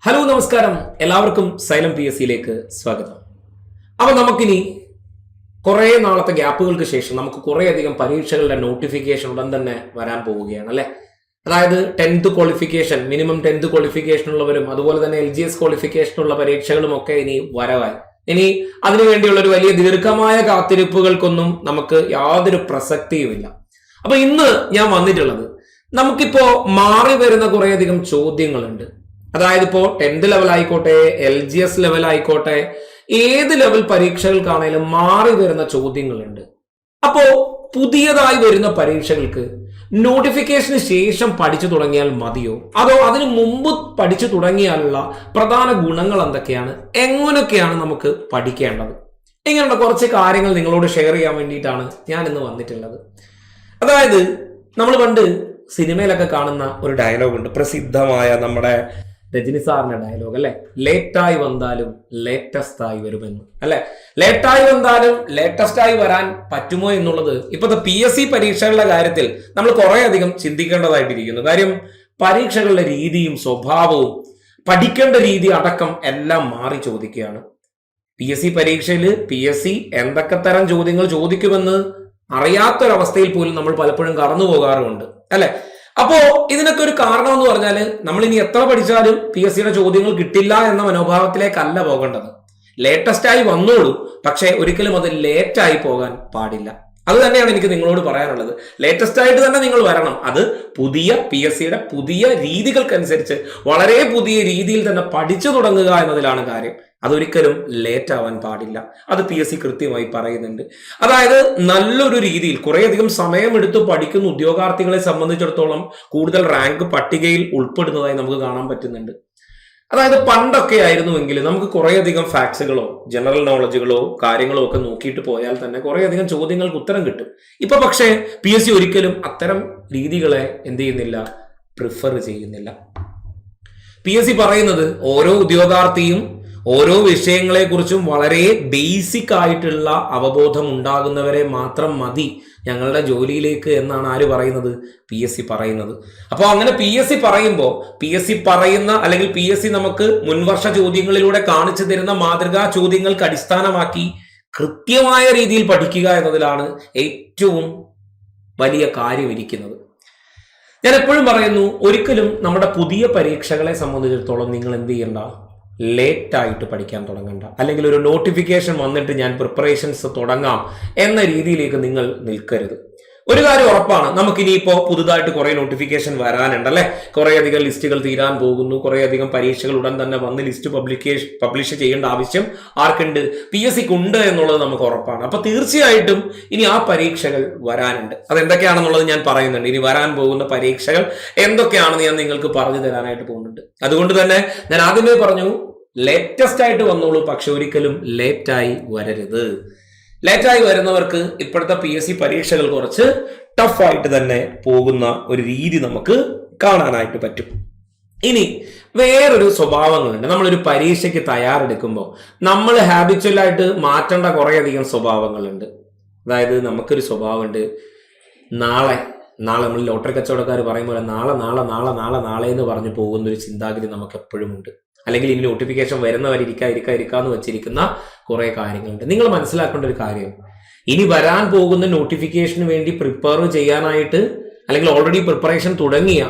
Hello നമസ്കാരം, എല്ലാവർക്കും xylem P S സിയിലേക്ക് സ്വാഗതം. അപ്പൊ നമുക്കിനി കുറെ നാളത്തെ ഗ്യാപ്പുകൾക്ക് ശേഷം നമുക്ക് കുറേയധികം പരീക്ഷകളുടെ നോട്ടിഫിക്കേഷൻ ഉടൻ തന്നെ വരാൻ പോവുകയാണ് അല്ലെ. അതായത് 10th qualification, minimum 10th qualification ഉള്ളവരും അതുപോലെ തന്നെ LGS ക്വാളിഫിക്കേഷൻ ഉള്ള പരീക്ഷകളും ഒക്കെ ഇനി വരവായി. ഇനി അതിനുവേണ്ടിയുള്ള ഒരു വലിയ ദീർഘമായ കാത്തിരിപ്പുകൾക്കൊന്നും നമുക്ക് യാതൊരു പ്രസക്തിയുമില്ല. അപ്പൊ ഇന്ന് ഞാൻ വന്നിട്ടുള്ളത് നമുക്കിപ്പോ മാറി വരുന്ന കുറേയധികം ചോദ്യങ്ങളുണ്ട്. അതായത് ഇപ്പോ 10th ലെവൽ ആയിക്കോട്ടെ, LGS ലെവൽ ആയിക്കോട്ടെ, ഏത് ലെവൽ പരീക്ഷകൾക്കാണെങ്കിലും മാറി വരുന്ന ചോദ്യങ്ങളുണ്ട്. അപ്പോ പുതിയതായി വരുന്ന പരീക്ഷകൾക്ക് നോട്ടിഫിക്കേഷന് ശേഷം പഠിച്ചു തുടങ്ങിയാൽ മതിയോ, അതോ അതിനു മുമ്പ് പഠിച്ചു തുടങ്ങിയാലുള്ള പ്രധാന ഗുണങ്ങൾ എന്തൊക്കെയാണ്, എങ്ങനെയൊക്കെയാണ് നമുക്ക് പഠിക്കേണ്ടത്, ഇങ്ങനെയുള്ള കുറച്ച് കാര്യങ്ങൾ നിങ്ങളോട് ഷെയർ ചെയ്യാൻ വേണ്ടിയിട്ടാണ് ഞാൻ ഇന്ന് വന്നിട്ടുള്ളത്. അതായത് നമ്മൾ പണ്ട് സിനിമയിലൊക്കെ കാണുന്ന ഒരു ഡയലോഗ് ഉണ്ട്, പ്രസിദ്ധമായ നമ്മുടെ രജനി സാറിന്റെ ഡയലോഗ് അല്ലെ, ലേറ്റായി വന്നാലും ലേറ്റസ്റ്റ് ആയി വരുമെന്ന് അല്ലെ. ലേറ്റായി വന്നാലും ലേറ്റസ്റ്റ് ആയി വരാൻ പറ്റുമോ എന്നുള്ളത് ഇപ്പോഴത്തെ PSC പരീക്ഷകളുടെ കാര്യത്തിൽ നമ്മൾ കുറെ അധികം ചിന്തിക്കേണ്ടതായിട്ടിരിക്കുന്നു. കാര്യം പരീക്ഷകളുടെ രീതിയും സ്വഭാവവും പഠിക്കേണ്ട രീതി അടക്കം എല്ലാം മാറി ചോദിക്കുകയാണ്. PSC പരീക്ഷയിൽ PSC എന്തൊക്കെ തരം ചോദ്യങ്ങൾ ചോദിക്കുമെന്ന് അറിയാത്തൊരവസ്ഥയിൽ പോലും നമ്മൾ പലപ്പോഴും കടന്നു പോകാറുമുണ്ട് അല്ലെ. അപ്പോ ഇതിനൊക്കെ ഒരു കാരണം എന്ന് പറഞ്ഞാൽ നമ്മൾ ഇനി എത്ര പഠിച്ചാലും PSCയുടെ ചോദ്യങ്ങൾ കിട്ടില്ല എന്ന മനോഭാവത്തിലേക്കല്ല പോകേണ്ടത്. ലേറ്റസ്റ്റ് ആയി വന്നോളൂ, പക്ഷെ ഒരിക്കലും അത് ലേറ്റ് ആയി പോകാൻ പാടില്ല. അത് തന്നെയാണ് എനിക്ക് നിങ്ങളോട് പറയാനുള്ളത്. ലേറ്റസ്റ്റ് ആയിട്ട് തന്നെ നിങ്ങൾ വരണം. അത് പുതിയ PSCയുടെ പുതിയ രീതികൾക്കനുസരിച്ച് വളരെ പുതിയ രീതിയിൽ തന്നെ പഠിച്ചു തുടങ്ങുക എന്നതിലാണ് കാര്യം. അതൊരിക്കലും ലേറ്റ് ആവാൻ പാടില്ല. അത് PSC കൃത്യമായി പറയുന്നുണ്ട്. അതായത് നല്ലൊരു രീതിയിൽ കുറേയധികം സമയമെടുത്ത് പഠിക്കുന്ന ഉദ്യോഗാർത്ഥികളെ സംബന്ധിച്ചിടത്തോളം കൂടുതൽ റാങ്ക് പട്ടികയിൽ ഉൾപ്പെടുന്നതായി നമുക്ക് കാണാൻ പറ്റുന്നുണ്ട്. അതായത് പണ്ടൊക്കെ ആയിരുന്നുവെങ്കിൽ നമുക്ക് കുറേയധികം ഫാക്ട്സുകളോ ജനറൽ നോളജുകളോ കാര്യങ്ങളോ ഒക്കെ നോക്കിയിട്ട് പോയാൽ തന്നെ കുറേയധികം ചോദ്യങ്ങൾക്ക് ഉത്തരം കിട്ടും. ഇപ്പൊ പക്ഷേ PSC ഒരിക്കലും അത്തരം രീതികളെ എന്ത് ചെയ്യുന്നില്ല, പ്രിഫർ ചെയ്യുന്നില്ല. PSC പറയുന്നത് ഓരോ ഉദ്യോഗാർത്ഥിയും ഓരോ വിഷയങ്ങളെ കുറിച്ചും വളരെ ബേസിക് ആയിട്ടുള്ള അവബോധം ഉണ്ടാകുന്നവരെ മാത്രം മതി ഞങ്ങളുടെ ജോലിയിലേക്ക് എന്നാണ് ആര് പറയുന്നത്, PSC പറയുന്നത്. അപ്പോൾ അങ്ങനെ PSC പറയുമ്പോൾ PSC പറയുന്ന അല്ലെങ്കിൽ PSC നമുക്ക് മുൻവർഷ ചോദ്യങ്ങളിലൂടെ കാണിച്ചു തരുന്ന മാതൃകാ ചോദ്യങ്ങൾക്ക് അടിസ്ഥാനമാക്കി കൃത്യമായ രീതിയിൽ പഠിക്കുക എന്നതിലാണ് ഏറ്റവും വലിയ കാര്യം ഇരിക്കുന്നത്. ഞാൻ എപ്പോഴും പറയുന്നു, ഒരിക്കലും നമ്മുടെ പുതിയ പരീക്ഷകളെ സംബന്ധിച്ചിടത്തോളം നിങ്ങൾ എന്ത് ചെയ്യണ്ട, ലേറ്റ് ആയിട്ട് പഠിക്കാൻ തുടങ്ങണ്ട. അല്ലെങ്കിൽ ഒരു നോട്ടിഫിക്കേഷൻ വന്നിട്ട് ഞാൻ പ്രിപ്പറേഷൻസ് തുടങ്ങാം എന്ന രീതിയിലേക്ക് നിങ്ങൾ നിൽക്കരുത്. ഒരു കാര്യം ഉറപ്പാണ്, നമുക്കിനിയിപ്പോ പുതുതായിട്ട് കുറെ നോട്ടിഫിക്കേഷൻ വരാനുണ്ട് അല്ലെ. കുറേയധികം ലിസ്റ്റുകൾ തീരാൻ പോകുന്നു, കുറേയധികം പരീക്ഷകൾ ഉടൻ തന്നെ വന്ന് ലിസ്റ്റ് പബ്ലിഷ് ചെയ്യേണ്ട ആവശ്യം ആർക്കുണ്ട്, PSCക്ക് ഉണ്ട് എന്നുള്ളത് നമുക്ക് ഉറപ്പാണ്. അപ്പൊ തീർച്ചയായിട്ടും ഇനി ആ പരീക്ഷകൾ വരാനുണ്ട്. അതെന്തൊക്കെയാണെന്നുള്ളത് ഞാൻ പറയുന്നുണ്ട്. ഇനി വരാൻ പോകുന്ന പരീക്ഷകൾ എന്തൊക്കെയാണെന്ന് ഞാൻ നിങ്ങൾക്ക് പറഞ്ഞു തരാനായിട്ട് പോകുന്നുണ്ട്. അതുകൊണ്ട് തന്നെ ഞാൻ ആദ്യമേ പറഞ്ഞു, ലേറ്റസ്റ്റ് ആയിട്ട് വന്നോളൂ, പക്ഷെ ഒരിക്കലും ലേറ്റായി വരരുത്. ലേറ്റായി വരുന്നവർക്ക് ഇപ്പോഴത്തെ PSC പരീക്ഷകൾ കുറച്ച് ടഫായിട്ട് തന്നെ പോകുന്ന ഒരു രീതി നമുക്ക് കാണാനായിട്ട് പറ്റും. ഇനി വേറൊരു സ്വഭാവങ്ങളുണ്ട്. നമ്മളൊരു പരീക്ഷയ്ക്ക് തയ്യാറെടുക്കുമ്പോൾ നമ്മൾ ഹാബിച്വലായിട്ട് മാറ്റേണ്ട കുറേയധികം സ്വഭാവങ്ങളുണ്ട്. അതായത് നമുക്കൊരു സ്വഭാവമുണ്ട്, നാളെ നമ്മൾ ലോട്ടറി കച്ചവടക്കാർ പറയും പോലെ നാളെ നാളെ നാളെ നാളെ നാളെ എന്ന് പറഞ്ഞു പോകുന്നൊരു ചിന്താഗതി നമുക്ക് എപ്പോഴും ഉണ്ട്. അല്ലെങ്കിൽ ഇനി നോട്ടിഫിക്കേഷൻ വരുന്നവർ ഇരിക്കാന്ന് വെച്ചിരിക്കുന്ന കുറെ കാര്യങ്ങളുണ്ട്. നിങ്ങൾ മനസ്സിലാക്കേണ്ട ഒരു കാര്യം, ഇനി വരാൻ പോകുന്ന നോട്ടിഫിക്കേഷന് വേണ്ടി പ്രിപ്പയർ ചെയ്യാനായിട്ട് അല്ലെങ്കിൽ ഓൾറെഡി പ്രിപ്പറേഷൻ തുടങ്ങിയ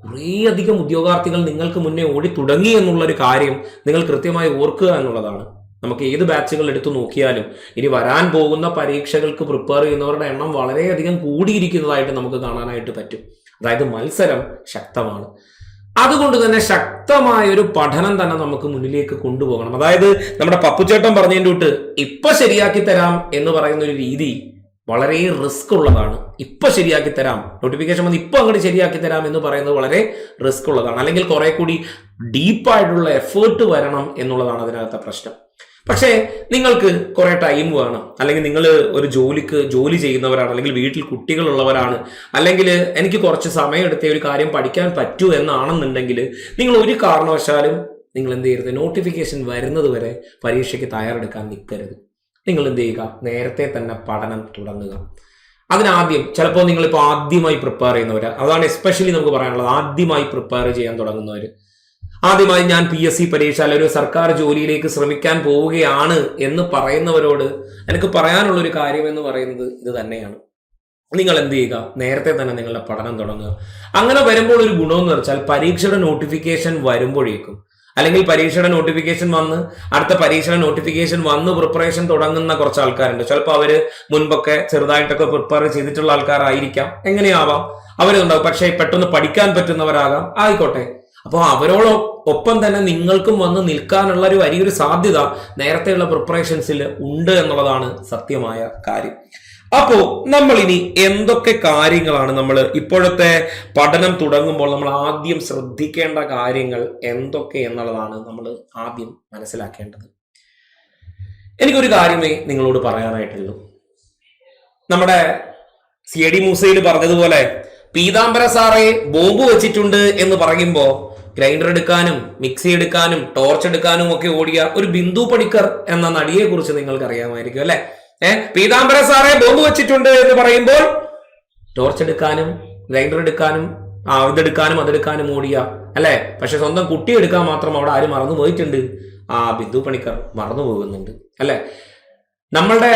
കുറേയധികം ഉദ്യോഗാർത്ഥികൾ നിങ്ങൾക്ക് മുന്നേ ഓടി തുടങ്ങി എന്നുള്ളൊരു കാര്യം നിങ്ങൾ കൃത്യമായി ഓർക്കുക എന്നുള്ളതാണ്. നമുക്ക് ഏത് ബാച്ചുകൾ എടുത്തു നോക്കിയാലും ഇനി വരാൻ പോകുന്ന പരീക്ഷകൾക്ക് പ്രിപ്പയർ ചെയ്യുന്നവരുടെ എണ്ണം വളരെയധികം കൂടിയിരിക്കുന്നതായിട്ട് നമുക്ക് കാണാനായിട്ട് പറ്റും. അതായത് മത്സരം ശക്തമാണ്. അതുകൊണ്ട് തന്നെ ശക്തമായ ഒരു പഠനം തന്നെ നമുക്ക് മുന്നിലേക്ക് കൊണ്ടുപോകണം. അതായത് നമ്മുടെ പപ്പുചേട്ടൻ പറഞ്ഞതിൻ്റെ തൊട്ട് ഇപ്പൊ ശരിയാക്കി തരാം എന്ന് പറയുന്ന ഒരു രീതി വളരെ റിസ്ക് ഉള്ളതാണ്. ഇപ്പൊ ശരിയാക്കി തരാം, നോട്ടിഫിക്കേഷൻ വന്ന് ഇപ്പൊ അങ്ങോട്ട് ശരിയാക്കി തരാം എന്ന് പറയുന്നത് വളരെ റിസ്ക് ഉള്ളതാണ്. അല്ലെങ്കിൽ കുറെ കൂടി ഡീപ്പായിട്ടുള്ള എഫേർട്ട് വരണം എന്നുള്ളതാണ് അതിനകത്തെ പ്രശ്നം. പക്ഷേ നിങ്ങൾക്ക് കുറെ ടൈം വേണം, അല്ലെങ്കിൽ നിങ്ങൾ ഒരു ജോലി ചെയ്യുന്നവരാണ്, അല്ലെങ്കിൽ വീട്ടിൽ കുട്ടികളുള്ളവരാണ്, അല്ലെങ്കിൽ എനിക്ക് കുറച്ച് സമയം എടുത്തേ ഒരു കാര്യം പഠിക്കാൻ പറ്റൂ എന്നാണെന്നുണ്ടെങ്കിൽ നിങ്ങൾ ഒരു കാരണവശാലും നിങ്ങൾ എന്ത് ചെയ്യരുത്, നോട്ടിഫിക്കേഷൻ വരുന്നത് വരെ പരീക്ഷയ്ക്ക് തയ്യാറെടുക്കാൻ നിൽക്കരുത്. നിങ്ങൾ എന്ത് ചെയ്യുക, നേരത്തെ തന്നെ പഠനം തുടങ്ങുക. അതിനാദ്യം ചിലപ്പോൾ നിങ്ങളിപ്പോൾ ആദ്യമായി പ്രിപ്പയർ ചെയ്യുന്നവർ, അതാണ് എസ്പെഷ്യലി നമുക്ക് പറയാനുള്ളത്, ആദ്യമായി പ്രിപ്പയർ ചെയ്യാൻ തുടങ്ങുന്നവർ ആദ്യമായി ഞാൻ PSC പരീക്ഷ അല്ലെങ്കിൽ ഒരു സർക്കാർ ജോലിയിലേക്ക് ശ്രമിക്കാൻ പോവുകയാണ് എന്ന് പറയുന്നവരോട് എനിക്ക് പറയാനുള്ള ഒരു കാര്യം എന്ന് പറയുന്നത് ഇത് തന്നെയാണ്. നിങ്ങൾ എന്ത് ചെയ്യുക, നേരത്തെ തന്നെ നിങ്ങളുടെ പഠനം തുടങ്ങുക. അങ്ങനെ വരുമ്പോൾ ഒരു ഗുണമെന്ന് വെച്ചാൽ പരീക്ഷയുടെ നോട്ടിഫിക്കേഷൻ വരുമ്പോഴേക്കും, അല്ലെങ്കിൽ പരീക്ഷയുടെ നോട്ടിഫിക്കേഷൻ വന്ന് അടുത്ത പരീക്ഷയുടെ നോട്ടിഫിക്കേഷൻ വന്ന് പ്രിപ്പറേഷൻ തുടങ്ങുന്ന കുറച്ച് ആൾക്കാരുണ്ട്. ചിലപ്പോൾ അവര് മുൻപൊക്കെ ചെറുതായിട്ടൊക്കെ പ്രിപ്പയർ ചെയ്തിട്ടുള്ള ആൾക്കാരായിരിക്കാം, എങ്ങനെയാവാം, അവരുണ്ടാവും. പക്ഷെ പെട്ടെന്ന് പഠിക്കാൻ പറ്റുന്നവരാകാം, ആയിക്കോട്ടെ. അപ്പോൾ അവരോടൊപ്പം തന്നെ നിങ്ങൾക്കും വന്ന് നിൽക്കാനുള്ള ഒരു വലിയൊരു സാധ്യത നേരത്തെയുള്ള പ്രിപ്പറേഷൻസിൽ ഉണ്ട് എന്നുള്ളതാണ് സത്യമായ കാര്യം. അപ്പോ നമ്മൾ ഇനി എന്തൊക്കെ കാര്യങ്ങളാണ് നമ്മൾ ഇപ്പോഴത്തെ പഠനം തുടങ്ങുമ്പോൾ നമ്മൾ ആദ്യം ശ്രദ്ധിക്കേണ്ട കാര്യങ്ങൾ എന്തൊക്കെ എന്നുള്ളതാണ് നമ്മൾ ആദ്യം മനസ്സിലാക്കേണ്ടത്. എനിക്കൊരു കാര്യമേ നിങ്ങളോട് പറയാനായിട്ടുള്ളൂ. നമ്മുടെ CID മൂസയിൽ പറഞ്ഞതുപോലെ പീതാംബര സാറെ ബോംബ് വെച്ചിട്ടുണ്ട് എന്ന് പറയുമ്പോൾ ഗ്രൈൻഡർ എടുക്കാനും മിക്സി എടുക്കാനും ടോർച്ച് എടുക്കാനും ഒക്കെ ഓടിയ ഒരു ബിന്ദു പണിക്കർ എന്ന നടിയെ കുറിച്ച് നിങ്ങൾക്ക് അറിയാമായിരിക്കും അല്ലെ. പീതാംബര സാറെ ബോംബ് വെച്ചിട്ടുണ്ട് എന്ന് പറയുമ്പോൾ ടോർച്ച് എടുക്കാനും ഗ്രൈൻഡർ എടുക്കാനും ഇതെടുക്കാനും അതെടുക്കാനും ഓടിയ അല്ലെ. പക്ഷെ സ്വന്തം കുട്ടി എടുക്കാൻ മാത്രം അവിടെ ആര് മറന്നു പോയിട്ടുണ്ട്? ബിന്ദു പണിക്കർ മറന്നു പോകുന്നുണ്ട് അല്ലെ. നമ്മളുടെ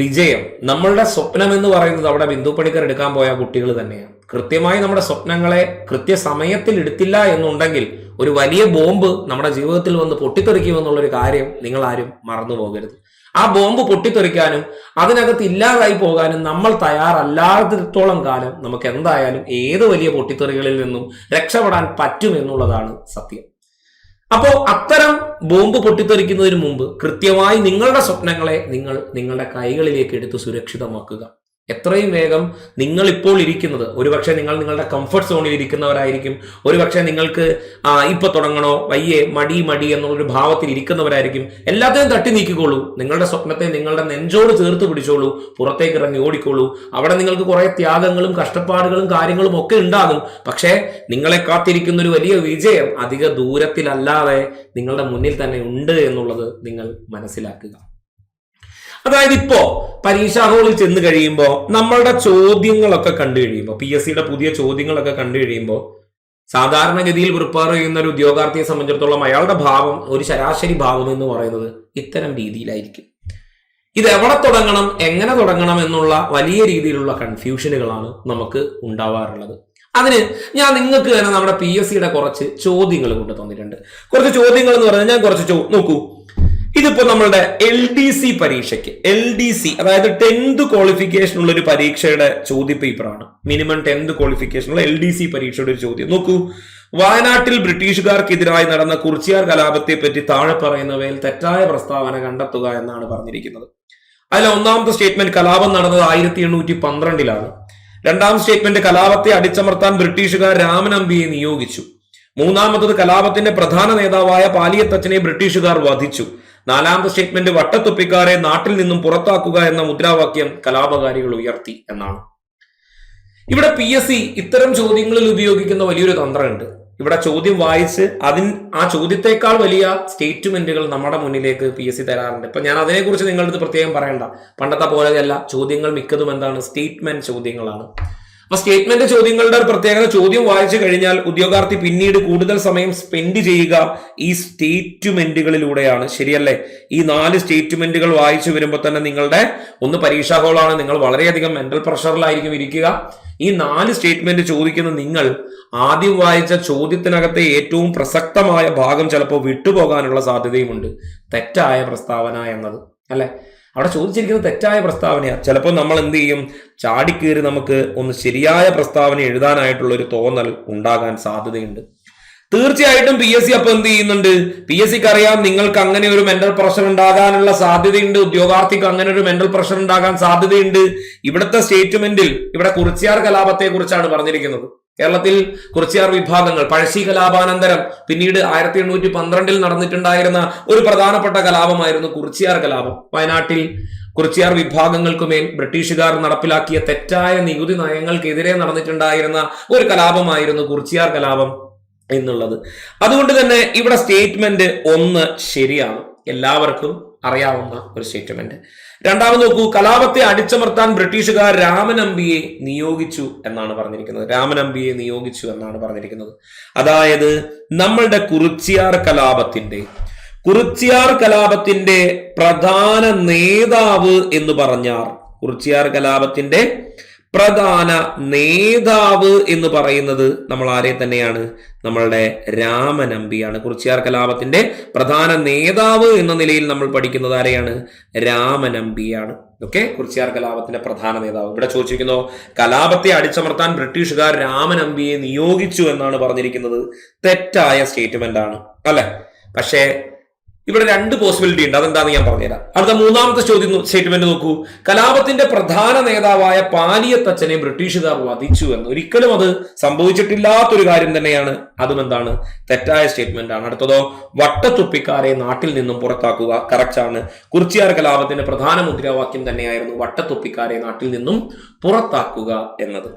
വിജയം, നമ്മളുടെ സ്വപ്നം എന്ന് പറയുന്നത് അവിടെ ബിന്ദു പണിക്കർ എടുക്കാൻ പോയ കുട്ടികൾ തന്നെയാണ്. കൃത്യമായി നമ്മുടെ സ്വപ്നങ്ങളെ കൃത്യസമയത്തിൽ എടുത്തില്ല എന്നുണ്ടെങ്കിൽ ഒരു വലിയ ബോംബ് നമ്മുടെ ജീവിതത്തിൽ വന്ന് പൊട്ടിത്തെറിക്കുമെന്നുള്ളൊരു കാര്യം നിങ്ങൾ ആരും മറന്നു പോകരുത്. ആ ബോംബ് പൊട്ടിത്തെറിക്കാനും അതിനകത്ത് ഇല്ലാതായി പോകാനും നമ്മൾ തയ്യാറല്ലാത്തിടത്തോളം കാലം നമുക്ക് എന്തായാലും ഏത് വലിയ പൊട്ടിത്തെറികളിൽ നിന്നും രക്ഷപ്പെടാൻ പറ്റും എന്നുള്ളതാണ് സത്യം. അപ്പോ അത്തരം ബോംബ് പൊട്ടിത്തെറിക്കുന്നതിന് മുമ്പ് കൃത്യമായി നിങ്ങളുടെ സ്വപ്നങ്ങളെ നിങ്ങളുടെ കൈകളിലേക്ക് എടുത്ത് സുരക്ഷിതമാക്കുക. എത്രയും വേഗം നിങ്ങൾ ഇപ്പോൾ ഇരിക്കുന്നത്, ഒരുപക്ഷെ നിങ്ങൾ നിങ്ങളുടെ കംഫർട്ട് സോണിൽ ഇരിക്കുന്നവരായിരിക്കും, ഒരുപക്ഷെ നിങ്ങൾക്ക് ഇപ്പൊ തുടങ്ങണോ വയ്യേ മടി എന്നുള്ളൊരു ഭാവത്തിൽ ഇരിക്കുന്നവരായിരിക്കും. എല്ലാത്തിനും തട്ടി നീക്കിക്കോളൂ. നിങ്ങളുടെ സ്വപ്നത്തെ നിങ്ങളുടെ നെഞ്ചോട് ചേർത്ത് പിടിച്ചോളൂ, പുറത്തേക്ക് ഇറങ്ങി ഓടിക്കോളൂ. അവിടെ നിങ്ങൾക്ക് കുറെ ത്യാഗങ്ങളും കഷ്ടപ്പാടുകളും കാര്യങ്ങളും ഒക്കെ ഉണ്ടാകും. പക്ഷേ നിങ്ങളെ കാത്തിരിക്കുന്ന ഒരു വലിയ വിജയം അധിക ദൂരത്തിലല്ലാതെ നിങ്ങളുടെ മുന്നിൽ തന്നെ ഉണ്ട് എന്നുള്ളത് നിങ്ങൾ മനസ്സിലാക്കുക. അതായത് ഇപ്പോ പരീക്ഷാ ഹാളിൽ ചെന്ന് കഴിയുമ്പോൾ നമ്മളുടെ ചോദ്യങ്ങളൊക്കെ കണ്ടു കഴിയുമ്പോൾ, PSCയുടെ പുതിയ ചോദ്യങ്ങളൊക്കെ കണ്ടു കഴിയുമ്പോൾ സാധാരണഗതിയിൽ പ്രിപ്പയർ ചെയ്യുന്ന ഒരു ഉദ്യോഗാർത്ഥിയെ സംബന്ധിച്ചിടത്തോളം അയാളുടെ ഭാവം, ഒരു ശരാശരി ഭാവം എന്ന് പറയുന്നത് ഇത്തരം രീതിയിലായിരിക്കും. ഇത് എവിടെ തുടങ്ങണം, എങ്ങനെ തുടങ്ങണം എന്നുള്ള വലിയ രീതിയിലുള്ള കൺഫ്യൂഷനുകളാണ് നമുക്ക് ഉണ്ടാവാറുള്ളത്. അതിന് ഞാൻ നിങ്ങൾക്ക് തന്നെ നമ്മുടെ PSCയുടെ കുറച്ച് ചോദ്യങ്ങൾ കൊണ്ട് തന്നിട്ടുണ്ട്. കുറച്ച് ചോദ്യങ്ങൾ എന്ന് പറഞ്ഞാൽ ഞാൻ കുറച്ച് നോക്കൂ. ഇതിപ്പോ നമ്മളുടെ LDC പരീക്ഷയ്ക്ക്, LDC അതായത് 10th ക്വാളിഫിക്കേഷൻ ഉള്ള ഒരു പരീക്ഷയുടെ ചോദ്യ പേപ്പറാണ്. മിനിമം 10th ക്വാളിഫിക്കേഷൻ ഉള്ള LDC പരീക്ഷയുടെ ഒരു ചോദ്യം നോക്കൂ. വയനാട്ടിൽ ബ്രിട്ടീഷുകാർക്കെതിരായി നടന്ന കുറിച്യാർ കലാപത്തെ പറ്റി താഴെ പറയുന്നവയിൽ തെറ്റായ പ്രസ്താവന കണ്ടെത്തുക എന്നാണ് പറഞ്ഞിരിക്കുന്നത്. അതിൽ ഒന്നാമത്തെ സ്റ്റേറ്റ്മെന്റ് കലാപം നടന്നത് 1812 രണ്ടാം സ്റ്റേറ്റ്മെന്റ് കലാപത്തെ അടിച്ചമർത്താൻ ബ്രിട്ടീഷുകാർ രാമനമ്പിയെ നിയോഗിച്ചു. മൂന്നാമത്തത് കലാപത്തിന്റെ പ്രധാന നേതാവായ പാലിയത്തച്ഛനെ ബ്രിട്ടീഷുകാർ വധിച്ചു. നാലാമത്തെ സ്റ്റേറ്റ്മെന്റ് വട്ടത്തൊപ്പിക്കാരെ നാട്ടിൽ നിന്നും പുറത്താക്കുക എന്ന മുദ്രാവാക്യം കലാപകാരികൾ ഉയർത്തി എന്നാണ്. ഇവിടെ PSC ഇത്തരം ചോദ്യങ്ങളിൽ ഉപയോഗിക്കുന്ന വലിയൊരു തന്ത്രമുണ്ട്. ഇവിടെ ചോദ്യം വായിച്ച് ആ ചോദ്യത്തെക്കാൾ വലിയ സ്റ്റേറ്റ്മെന്റുകൾ നമ്മുടെ മുന്നിലേക്ക് PSC തരാറുണ്ട്. ഇപ്പൊ ഞാൻ അതിനെക്കുറിച്ച് നിങ്ങളുടെ അടുത്ത് പ്രത്യേകം പറയണ്ട. പണ്ടത്തെ പോലെയല്ല, ചോദ്യങ്ങൾ മിക്കതും എന്താണ്, സ്റ്റേറ്റ്മെന്റ് ചോദ്യങ്ങളാണ്. അപ്പൊ സ്റ്റേറ്റ്മെന്റ് ചോദ്യങ്ങളുടെ ഒരു പ്രത്യേകത, ചോദ്യം വായിച്ചു കഴിഞ്ഞാൽ ഉദ്യോഗാർത്ഥി പിന്നീട് കൂടുതൽ സമയം സ്പെൻഡ് ചെയ്യുക ഈ സ്റ്റേറ്റ്മെന്റുകളിലൂടെയാണ്. ശരിയല്ലേ? ഈ 4 സ്റ്റേറ്റ്മെന്റുകൾ വായിച്ചു വരുമ്പോൾ തന്നെ നിങ്ങളുടെ ഒന്ന് പരീക്ഷാ ഹോളാണ്, നിങ്ങൾ വളരെയധികം മെന്റൽ പ്രഷറിലായിരിക്കും ഇരിക്കുക. ഈ 4 സ്റ്റേറ്റ്മെന്റ് ചോദിക്കുന്ന നിങ്ങൾ ആദ്യം വായിച്ച ചോദ്യത്തിനകത്തെ ഏറ്റവും പ്രസക്തമായ ഭാഗം ചിലപ്പോൾ വിട്ടുപോകാനുള്ള സാധ്യതയുമുണ്ട്. തെറ്റായ പ്രസ്താവന എന്നത് അല്ലെ. അവിടെ ചോദിച്ചിരിക്കുന്നത് തെറ്റായ പ്രസ്താവനയാണ്. ചിലപ്പോൾ നമ്മൾ എന്ത് ചെയ്യും, ചാടിക്കേറി നമുക്ക് ഒന്ന് ശരിയായ പ്രസ്താവന എഴുതാനായിട്ടുള്ള ഒരു തോന്നൽ ഉണ്ടാകാൻ സാധ്യതയുണ്ട്. തീർച്ചയായിട്ടും PSC അപ്പൊ എന്ത് ചെയ്യുന്നുണ്ട്, PSCക്ക് അറിയാം നിങ്ങൾക്ക് അങ്ങനെ ഒരു മെന്റൽ പ്രഷർ ഉണ്ടാകാനുള്ള സാധ്യതയുണ്ട്, ഉദ്യോഗാർത്ഥിക്ക് അങ്ങനെ ഒരു മെന്റൽ പ്രഷർ ഉണ്ടാകാൻ സാധ്യതയുണ്ട്. ഇവിടുത്തെ സ്റ്റേറ്റ്മെന്റിൽ ഇവിടെ കുറിച്യാർ കലാപത്തെ കുറിച്ചാണ് പറഞ്ഞിരിക്കുന്നത്. കേരളത്തിൽ കുറിച്യാർ വിഭാഗങ്ങൾ പഴശ്ശി കലാപാനന്തരം പിന്നീട് 1812 നടന്നിട്ടുണ്ടായിരുന്ന ഒരു പ്രധാനപ്പെട്ട കലാപമായിരുന്നു കുറിച്യാർ കലാപം. വയനാട്ടിൽ കുറിച്യാർ വിഭാഗങ്ങൾക്കുമേൽ ബ്രിട്ടീഷുകാർ നടപ്പിലാക്കിയ തെറ്റായ നികുതി നയങ്ങൾക്കെതിരെ നടന്നിട്ടുണ്ടായിരുന്ന ഒരു കലാപമായിരുന്നു കുറിച്യാർ കലാപം എന്നുള്ളത്. അതുകൊണ്ട് തന്നെ ഇവിടെ സ്റ്റേറ്റ്മെന്റ് 1 ശരിയാണ്. എല്ലാവർക്കും അറിയാവുന്ന ഒരു സ്റ്റേറ്റ്മെന്റ്. രണ്ടാമത് നോക്കൂ, കലാപത്തെ അടിച്ചമർത്താൻ ബ്രിട്ടീഷുകാർ രാമനമ്പിയെ നിയോഗിച്ചു എന്നാണ് പറഞ്ഞിരിക്കുന്നത്. രാമനമ്പിയെ നിയോഗിച്ചു എന്നാണ് പറഞ്ഞിരിക്കുന്നത്. അതായത് നമ്മളുടെ കുറിച്യാർ കലാപത്തിന്റെ പ്രധാന നേതാവ് എന്ന് പറഞ്ഞാൽ, കുറിച്യാർ കലാപത്തിന്റെ പ്രധാന നേതാവ് എന്ന് പറയുന്നത് നമ്മൾ ആരെ തന്നെയാണ്? നമ്മളുടെ രാമനമ്പിയാണ്. കുറിച്യാർ കലാപത്തിന്റെ പ്രധാന നേതാവ് എന്ന നിലയിൽ നമ്മൾ പഠിക്കുന്നത് ആരെയാണ്? രാമനമ്പിയാണ്. ഓക്കെ, കുറിച്യാർ കലാപത്തിന്റെ പ്രധാന നേതാവ്. ഇവിടെ ചോദിച്ചിരിക്കുന്നു, കലാപത്തെ അടിച്ചമർത്താൻ ബ്രിട്ടീഷുകാർ രാമനമ്പിയെ നിയോഗിച്ചു എന്നാണ് പറഞ്ഞിരിക്കുന്നത്. തെറ്റായ സ്റ്റേറ്റ്മെന്റ് ആണ് അല്ലെ? പക്ഷേ ഇവിടെ രണ്ട് പോസിബിലിറ്റി ഉണ്ട്. അതെന്താന്ന് ഞാൻ പറഞ്ഞുതരാം. അടുത്ത മൂന്നാമത്തെ സ്റ്റേറ്റ്മെന്റ് നോക്കൂ, കലാപത്തിന്റെ പ്രധാന നേതാവായ പാലിയത്തച്ഛനെ ബ്രിട്ടീഷുകാർ വധിച്ചു എന്ന്. ഒരിക്കലും അത് സംഭവിച്ചിട്ടില്ലാത്തൊരു കാര്യം തന്നെയാണ്. അതും എന്താണ്? തെറ്റായ സ്റ്റേറ്റ്മെന്റ് ആണ്. അടുത്തതോ, വട്ടത്തുപ്പിക്കാരെ നാട്ടിൽ നിന്നും പുറത്താക്കുക. കറക്റ്റ് ആണ്. കുറിച്യാർ കലാപത്തിന്റെ പ്രധാന മുദ്രാവാക്യം തന്നെയായിരുന്നു വട്ടത്തുപ്പിക്കാരെ നാട്ടിൽ നിന്നും പുറത്താക്കുക എന്നത്.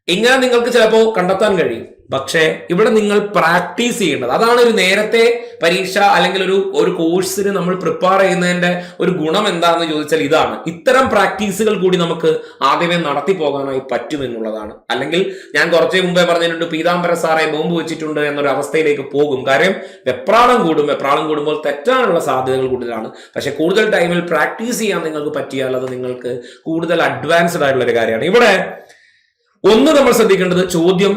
ഇങ്ങനെ നിങ്ങൾക്ക് ചിലപ്പോൾ കണ്ടെത്താൻ കഴിയും. പക്ഷേ ഇവിടെ നിങ്ങൾ പ്രാക്ടീസ് ചെയ്യേണ്ടത്, അതാണ് ഒരു നേരത്തെ പരീക്ഷ അല്ലെങ്കിൽ ഒരു കോഴ്സിന് നമ്മൾ പ്രിപ്പയർ ചെയ്യുന്നതിന്റെ ഒരു ഗുണം എന്താണെന്ന് ചോദിച്ചാൽ ഇതാണ്. ഇത്തരം പ്രാക്ടീസുകൾ കൂടി നമുക്ക് ആദ്യമേ നടത്തി പോകാനായി പറ്റുമെന്നുള്ളതാണ്. അല്ലെങ്കിൽ ഞാൻ കുറച്ചേ മുമ്പേ പറഞ്ഞിട്ടുണ്ട്, പീതാംബര സാറെ ബോംബ് വെച്ചിട്ടുണ്ട് എന്നൊരു അവസ്ഥയിലേക്ക് പോകും. കാര്യം വെപ്രാളം കൂടുമ്പോൾ തെറ്റാനുള്ള സാധ്യതകൾ കൂടുതലാണ്. പക്ഷെ കൂടുതൽ ടൈമിൽ പ്രാക്ടീസ് ചെയ്യാൻ നിങ്ങൾക്ക് പറ്റിയാൽ അത് നിങ്ങൾക്ക് കൂടുതൽ അഡ്വാൻസ്ഡ് ആയിട്ടുള്ള ഒരു കാര്യമാണ്. ഇവിടെ ഒന്ന് നമ്മൾ ശ്രദ്ധിക്കേണ്ടത്, ചോദ്യം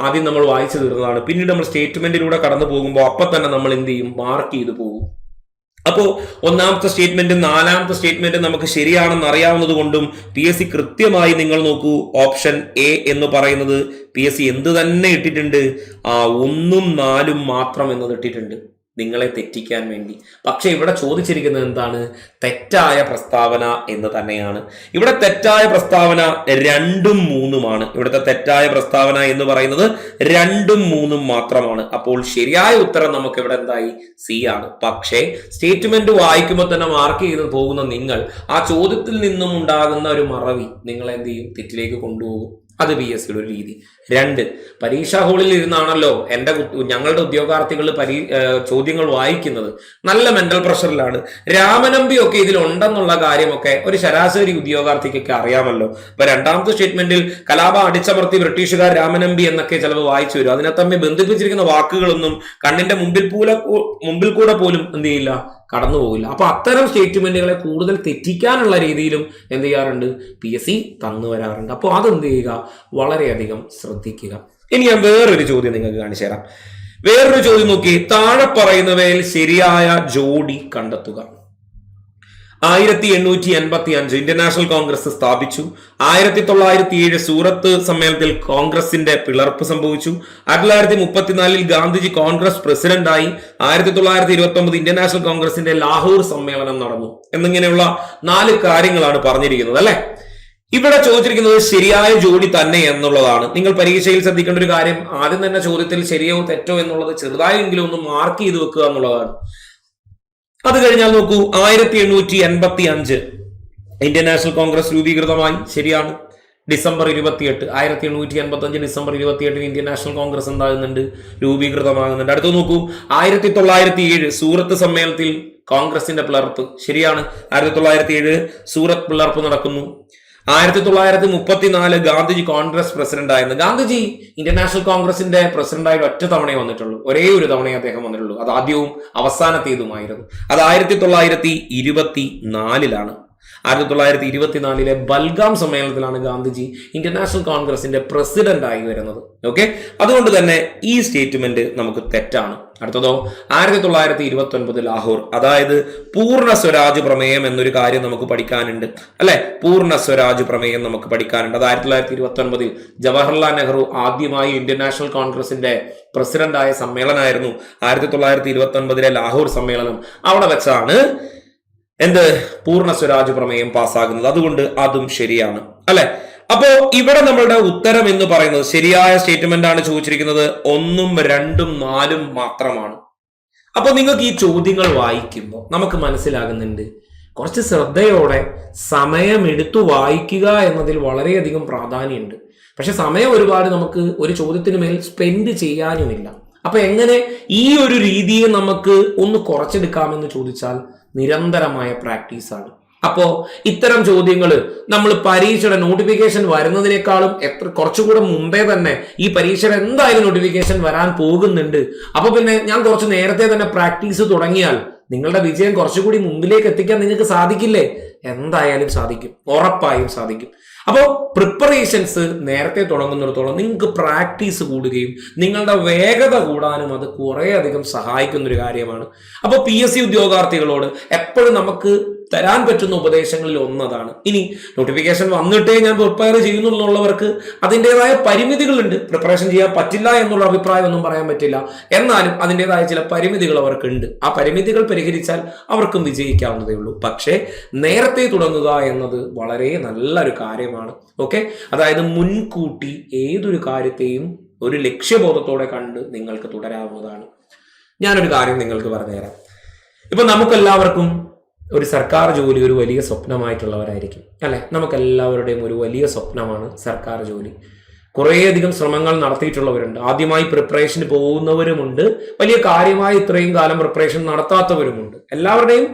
ആദ്യം നമ്മൾ വായിച്ചു തീർന്നതാണ്. പിന്നീട് നമ്മൾ സ്റ്റേറ്റ്മെന്റിലൂടെ കടന്നു പോകുമ്പോൾ അപ്പൊ തന്നെ നമ്മൾ എന്ത് ചെയ്യും? മാർക്ക് ചെയ്തു പോകും. അപ്പോ ഒന്നാമത്തെ സ്റ്റേറ്റ്മെന്റും നാലാമത്തെ സ്റ്റേറ്റ്മെന്റും നമുക്ക് ശരിയാണെന്ന് അറിയാവുന്നത് കൊണ്ടും PSC കൃത്യമായി നിങ്ങൾ നോക്കൂ, ഓപ്ഷൻ എ എന്ന് പറയുന്നത് PSC എന്ത് തന്നെ ഇട്ടിട്ടുണ്ട്? 1ഉം 4ഉം മാത്രം എന്നത് ഇട്ടിട്ടുണ്ട്, നിങ്ങളെ തെറ്റിക്കാൻ വേണ്ടി. പക്ഷെ ഇവിടെ ചോദിച്ചിരിക്കുന്നത് എന്താണ്? തെറ്റായ പ്രസ്താവന എന്ന് തന്നെയാണ്. ഇവിടെ തെറ്റായ പ്രസ്താവന 2ഉം 3ഉമാണ്. ഇവിടുത്തെ തെറ്റായ പ്രസ്താവന എന്ന് പറയുന്നത് 2ഉം 3ഉം മാത്രമാണ്. അപ്പോൾ ശരിയായ ഉത്തരം നമുക്ക് ഇവിടെ എന്തായി? സി ആണ്. പക്ഷേ സ്റ്റേറ്റ്മെന്റ് വായിക്കുമ്പോൾ തന്നെ മാർക്ക് ചെയ്ത് പോകുന്ന നിങ്ങൾ ആ ചോദ്യത്തിൽ നിന്നും ഉണ്ടാകുന്ന ഒരു മറവി നിങ്ങളെ എന്ത് ചെയ്യും? തെറ്റിലേക്ക് കൊണ്ടുപോകും. അത് PSCയുടെ ഒരു രീതി. 2, പരീക്ഷാ ഹാളിൽ ഇരുന്നാണല്ലോ ഞങ്ങളുടെ ഉദ്യോഗാർത്ഥികൾ ചോദ്യങ്ങൾ വായിക്കുന്നത്. നല്ല മെന്റൽ പ്രഷറിലാണ്. രാമനമ്പി ഒക്കെ ഇതിലുണ്ടെന്നുള്ള കാര്യമൊക്കെ ഒരു ശരാശരി ഉദ്യോഗാർത്ഥിക്കൊക്കെ അറിയാമല്ലോ. അപ്പൊ രണ്ടാമത്തെ സ്റ്റേറ്റ്മെന്റിൽ കലാപം അടിച്ചമർത്തി ബ്രിട്ടീഷുകാർ രാമനമ്പി എന്നൊക്കെ ചിലപ്പോൾ വായിച്ചു വരും. അതിനെ തമ്മിൽ ബന്ധിപ്പിച്ചിരിക്കുന്ന വാക്കുകളൊന്നും കണ്ണിന്റെ മുമ്പിൽ കൂടെ പോലും എന്ത് ചെയ്യില്ല? കടന്നു പോകില്ല. അപ്പൊ അത്തരം സ്റ്റേറ്റ്മെന്റുകളെ കൂടുതൽ തെറ്റിക്കാനുള്ള രീതിയിലും എന്ത് ചെയ്യാറുണ്ട്? PSC തന്നു വരാറുണ്ട്. അപ്പോൾ അതെന്ത് ചെയ്യുക? വളരെയധികം ശ്രദ്ധിക്കുക. ഇനി ഞാൻ വേറൊരു ചോദ്യം നിങ്ങൾക്ക് കാണിച്ചു തരാം. വേറൊരു ചോദ്യം നോക്കി, താഴെ പറയുന്നവയിൽ ശരിയായ ജോഡി കണ്ടെത്തുക. 1885 ഇന്ത്യൻ നാഷണൽ കോൺഗ്രസ് സ്ഥാപിച്ചു. 1907 സൂറത്ത് സമ്മേളനത്തിൽ കോൺഗ്രസിന്റെ പിളർപ്പ് സംഭവിച്ചു. 1934 ഗാന്ധിജി കോൺഗ്രസ് പ്രസിഡന്റായി. 1929 ഇന്ത്യൻ നാഷണൽ കോൺഗ്രസിന്റെ ലാഹോർ സമ്മേളനം നടന്നു. എന്നിങ്ങനെയുള്ള 4 കാര്യങ്ങളാണ് പറഞ്ഞിരിക്കുന്നത് അല്ലെ? ഇവിടെ ചോദിച്ചിരിക്കുന്നത് ശരിയായ ജോഡി തന്നെ എന്നുള്ളതാണ്. നിങ്ങൾ പരീക്ഷയിൽ ശ്രദ്ധിക്കേണ്ട ഒരു കാര്യം, ആദ്യം തന്നെ ചോദ്യത്തിൽ ശരിയോ തെറ്റോ എന്നുള്ളത് ചെറുതായെങ്കിലും ഒന്ന് മാർക്ക് ചെയ്ത് വെക്കുക എന്നുള്ളതാണ്. അത് കഴിഞ്ഞാൽ നോക്കൂ, 1885 ഇന്ത്യൻ നാഷണൽ കോൺഗ്രസ് രൂപീകൃതമായി. ശരിയാണ്. December 28, 1885 December 28 Indian National Congress എന്താകുന്നുണ്ട്? രൂപീകൃതമാകുന്നുണ്ട്. അടുത്ത് നോക്കൂ, 1907 സൂറത്ത് സമ്മേളനത്തിൽ കോൺഗ്രസിന്റെ പിളർപ്പ്. ശരിയാണ്. 1907 സൂറത്ത് പിളർപ്പ് നടക്കുന്നു. 1934 ഗാന്ധിജി കോൺഗ്രസ് പ്രസിഡന്റ് ആയിരുന്നു. ഗാന്ധിജി ഇന്ത്യൻ നാഷണൽ കോൺഗ്രസിന്റെ പ്രസിഡന്റായിട്ട് ഒറ്റ തവണയെ വന്നിട്ടുള്ളൂ. ഒരേ ഒരു തവണയെ അദ്ദേഹം വന്നിട്ടുള്ളൂ. അത് ആദ്യവും അവസാനത്തേതുമായിരുന്നു. അത് 1924 1924 ബൽഗാം സമ്മേളനത്തിലാണ് ഗാന്ധിജി ഇന്ത്യൻ നാഷണൽ കോൺഗ്രസിന്റെ പ്രസിഡന്റ് ആയി വരുന്നത്. ഓക്കെ, അതുകൊണ്ട് തന്നെ ഈ സ്റ്റേറ്റ്മെന്റ് നമുക്ക് തെറ്റാണ്. അടുത്തതോ 1929 ലാഹോർ. അതായത് പൂർണ്ണ സ്വരാജ് പ്രമേയം എന്നൊരു കാര്യം നമുക്ക് പഠിക്കാനുണ്ട് അല്ലെ? പൂർണ്ണ സ്വരാജ് പ്രമേയം നമുക്ക് പഠിക്കാനുണ്ട്. അത് 1929 ജവഹർലാൽ നെഹ്റു ആദ്യമായി ഇന്ത്യൻ നാഷണൽ കോൺഗ്രസിന്റെ പ്രസിഡന്റായ സമ്മേളനമായിരുന്നു 1929 ലാഹോർ സമ്മേളനം. അവിടെ വെച്ചാണ് എന്ത്? പൂർണ്ണ സ്വരാജ് പ്രമേയം പാസ്സാകുന്നത്. അതുകൊണ്ട് അതും ശരിയാണ് അല്ലെ? അപ്പോ ഇവിടെ നമ്മളുടെ ഉത്തരം എന്ന് പറയുന്നത് ശരിയായ സ്റ്റേറ്റ്മെന്റ് ആണ് ചോദിച്ചിരിക്കുന്നത്. 1ഉം 2ഉം 4ഉം മാത്രമാണ്. അപ്പൊ നിങ്ങൾക്ക് ഈ ചോദ്യങ്ങൾ വായിക്കുമ്പോൾ നമുക്ക് മനസ്സിലാകുന്നുണ്ട്, കുറച്ച് ശ്രദ്ധയോടെ സമയമെടുത്തു വായിക്കുക എന്നതിൽ വളരെയധികം പ്രാധാന്യമുണ്ട്. പക്ഷെ സമയം ഒരുപാട് നമുക്ക് ഒരു ചോദ്യത്തിന് മേൽ സ്പെൻഡ് ചെയ്യാനുമില്ല. അപ്പൊ എങ്ങനെ ഈ ഒരു രീതിയെ നമുക്ക് ഒന്ന് കുറച്ചെടുക്കാമെന്ന് ചോദിച്ചാൽ നിരന്തരമായ പ്രാക്ടീസാണ്. അപ്പോൾ ഇത്തരം ചോദ്യങ്ങൾ നമ്മൾ പരീക്ഷയുടെ നോട്ടിഫിക്കേഷൻ വരുന്നതിനേക്കാളും കുറച്ചുകൂടെ മുമ്പേ തന്നെ ഈ പരീക്ഷയുടെ എന്തായാലും നോട്ടിഫിക്കേഷൻ വരാൻ പോകുന്നുണ്ട്. അപ്പൊ പിന്നെ ഞാൻ കുറച്ച് നേരത്തെ തന്നെ പ്രാക്ടീസ് തുടങ്ങിയാൽ നിങ്ങളുടെ വിജയം കുറച്ചുകൂടി മുമ്പിലേക്ക് എത്തിക്കാൻ നിങ്ങൾക്ക് സാധിക്കില്ലേ? എന്തായാലും സാധിക്കും, ഉറപ്പായും സാധിക്കും. അപ്പോൾ പ്രിപ്പറേഷൻസ് നേരത്തെ തുടങ്ങുന്നിടത്തോളം നിങ്ങൾക്ക് പ്രാക്ടീസ് കൂടുകയും നിങ്ങളുടെ വേഗത കൂടാനും അത് കുറേ അധികം സഹായിക്കുന്ന ഒരു കാര്യമാണ്. അപ്പോൾ PSC ഉദ്യോഗാർത്ഥികളോട് എപ്പോഴും നമുക്ക് തരാൻ പറ്റുന്ന ഉപദേശങ്ങളിൽ ഒന്നതാണ്. ഇനി നോട്ടിഫിക്കേഷൻ വന്നിട്ടേ ഞാൻ പ്രിപ്പയർ ചെയ്യുന്നുള്ളവർക്ക് അതിൻ്റെതായ പരിമിതികളുണ്ട്. പ്രിപ്പറേഷൻ ചെയ്യാൻ പറ്റില്ല എന്നുള്ള അഭിപ്രായം ഒന്നും പറയാൻ പറ്റില്ല. എന്നാലും അതിൻ്റെതായ ചില പരിമിതികൾ അവർക്കുണ്ട്. ആ പരിമിതികൾ പരിഹരിച്ചാൽ അവർക്കും വിജയിക്കാവുന്നതേ ഉള്ളൂ. പക്ഷേ നേരത്തെ തുടങ്ങുക എന്നത് വളരെ നല്ലൊരു കാര്യമാണ്. ഓക്കെ, അതായത് മുൻകൂട്ടി ഏതൊരു കാര്യത്തെയും ഒരു ലക്ഷ്യബോധത്തോടെ കണ്ട് നിങ്ങൾക്ക് തുടരാവുന്നതാണ്. ഞാനൊരു കാര്യം നിങ്ങൾക്ക് പറഞ്ഞുതരാം. ഇപ്പൊ നമുക്കെല്ലാവർക്കും ഒരു സർക്കാർ ജോലി ഒരു വലിയ സ്വപ്നമായിട്ടുള്ളവരായിരിക്കും അല്ലെ? നമുക്കെല്ലാവരുടെയും ഒരു വലിയ സ്വപ്നമാണ് സർക്കാർ ജോലി. കുറേയധികം ശ്രമങ്ങൾ നടത്തിയിട്ടുള്ളവരുണ്ട്. ആദ്യമായി പ്രിപ്പറേഷന് പോകുന്നവരുമുണ്ട്, വലിയ കാര്യമായി ഇത്രയും കാലം പ്രിപ്പറേഷൻ നടത്താത്തവരുമുണ്ട്. എല്ലാവരുടെയും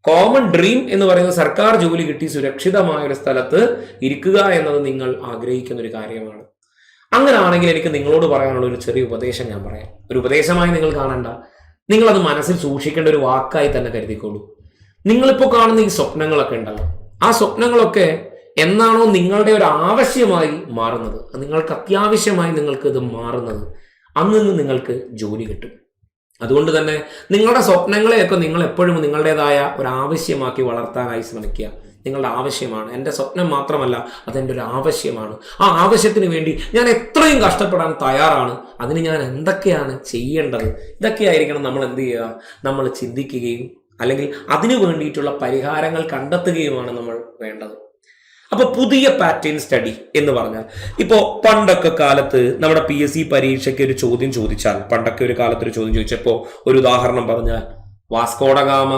കോമൺ ഡ്രീം എന്ന് പറയുന്ന സർക്കാർ ജോലി കിട്ടി സുരക്ഷിതമായ ഒരു സ്ഥലത്ത് ഇരിക്കുക എന്നത് നിങ്ങൾ ആഗ്രഹിക്കുന്ന ഒരു കാര്യമാണ്. അങ്ങനെയാണെങ്കിൽ എനിക്ക് നിങ്ങളോട് പറയാനുള്ള ഒരു ചെറിയ ഉപദേശം ഞാൻ പറയാം. ഒരു ഉപദേശമായി നിങ്ങൾ കാണണ്ട, നിങ്ങളത് മനസ്സിൽ സൂക്ഷിക്കേണ്ട ഒരു വാക്കായി തന്നെ കരുതിക്കോളൂ. നിങ്ങളിപ്പോൾ കാണുന്ന ഈ സ്വപ്നങ്ങളൊക്കെ ഉണ്ടല്ലോ, ആ സ്വപ്നങ്ങളൊക്കെ എന്നാണോ നിങ്ങളുടെ ഒരു ആവശ്യമായി മാറുന്നത്, നിങ്ങൾക്ക് അത്യാവശ്യമായി നിങ്ങൾക്ക് ഇത് മാറുന്നത്, അന്ന് നിങ്ങൾക്ക് ജോലി കിട്ടും. അതുകൊണ്ട് തന്നെ നിങ്ങളുടെ സ്വപ്നങ്ങളെയൊക്കെ നിങ്ങൾ എപ്പോഴും നിങ്ങളുടേതായ ഒരു ആവശ്യമാക്കി വളർത്താനായി ശ്രമിക്കുക. നിങ്ങളുടെ ആവശ്യമാണ്, എൻ്റെ സ്വപ്നം മാത്രമല്ല, അതെൻ്റെ ഒരു ആവശ്യമാണ്. ആ ആവശ്യത്തിന് വേണ്ടി ഞാൻ എത്രയും കഷ്ടപ്പെടാൻ തയ്യാറാണ്. അതിന് ഞാൻ എന്തൊക്കെയാണ് ചെയ്യേണ്ടത്, ഇതൊക്കെയായിരിക്കണം നമ്മൾ എന്ത് ചെയ്യുക, നമ്മൾ ചിന്തിക്കുകയും അല്ലെങ്കിൽ അതിനു വേണ്ടിയിട്ടുള്ള പരിഹാരങ്ങൾ കണ്ടെത്തുകയുമാണ് നമ്മൾ വേണ്ടത്. അപ്പൊ പുതിയ പാറ്റേൺ സ്റ്റഡി എന്ന് പറഞ്ഞാൽ, ഇപ്പോ പണ്ടൊക്കെ കാലത്ത് നമ്മുടെ PSC പരീക്ഷയ്ക്ക് ഒരു ചോദ്യം ചോദിച്ചാൽ, പണ്ടൊക്കെ ഒരു കാലത്ത് ഒരു ചോദ്യം ചോദിച്ചപ്പോ ഒരു ഉദാഹരണം പറഞ്ഞാൽ, വാസ്കോഡഗാമ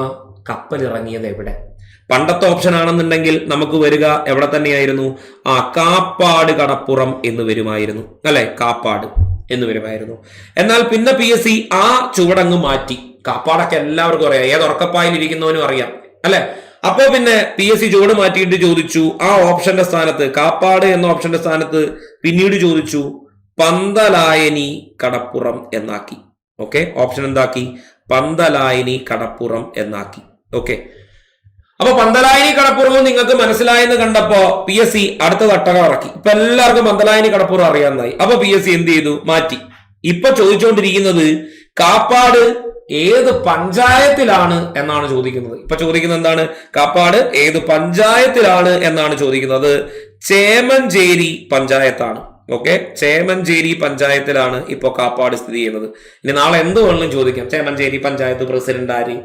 കപ്പലിറങ്ങിയത് എവിടെ? പണ്ടത്തെ ഓപ്ഷൻ ആണെന്നുണ്ടെങ്കിൽ നമുക്ക് വരിക എവിടെ തന്നെയായിരുന്നു? കാപ്പാട് കടപ്പുറം എന്ന് വരുമായിരുന്നു അല്ലെ? കാപ്പാട് എന്ന് വരുമായിരുന്നു. എന്നാൽ പിന്നെ PSC ആ ചുവടങ്ങ് മാറ്റി. കാപ്പാടൊക്കെ എല്ലാവർക്കും അറിയാം, ഏത് ഉറക്കപ്പായിൽ ഇരിക്കുന്നവനും അറിയാം അല്ലെ? അപ്പോ പിന്നെ PSC ചുവട് മാറ്റിയിട്ട് ചോദിച്ചു, ആ ഓപ്ഷന്റെ സ്ഥാനത്ത്, കാപ്പാട് എന്ന ഓപ്ഷന്റെ സ്ഥാനത്ത് പിന്നീട് ചോദിച്ചു പന്തലായനി കടപ്പുറം എന്നാക്കി. ഓക്കെ, ഓപ്ഷൻ എന്താക്കി? പന്തലായനി കടപ്പുറം എന്നാക്കി. ഓക്കെ, അപ്പൊ പന്തലായനി കടപ്പുറവും നിങ്ങൾക്ക് മനസ്സിലായെന്ന് കണ്ടപ്പോ PSC അടുത്ത തട്ടകം ഇറക്കി. ഇപ്പൊ എല്ലാവർക്കും പന്തലായനി കടപ്പുറം അറിയാമെന്നായി. അപ്പൊ PSC എന്ത് ചെയ്തു? മാറ്റി. ഇപ്പൊ ചോദിച്ചുകൊണ്ടിരിക്കുന്നത് കാപ്പാട് ഏത് പഞ്ചായത്തിലാണ് എന്നാണ് ചോദിക്കുന്നത്. ഇപ്പൊ ചോദിക്കുന്നത് എന്താണ്? കാപ്പാട് ഏത് പഞ്ചായത്തിലാണ് എന്നാണ് ചോദിക്കുന്നത്. ചേമഞ്ചേരി പഞ്ചായത്താണ്. ഓക്കെ, ചേമഞ്ചേരി പഞ്ചായത്തിലാണ് ഇപ്പൊ കാപ്പാട് സ്ഥിതി ചെയ്യുന്നത്. ഇനി നാളെ എന്ത് വേണമെങ്കിലും ചോദിക്കാം, ചേമഞ്ചേരി പഞ്ചായത്ത് പ്രസിഡന്റ് ആര്?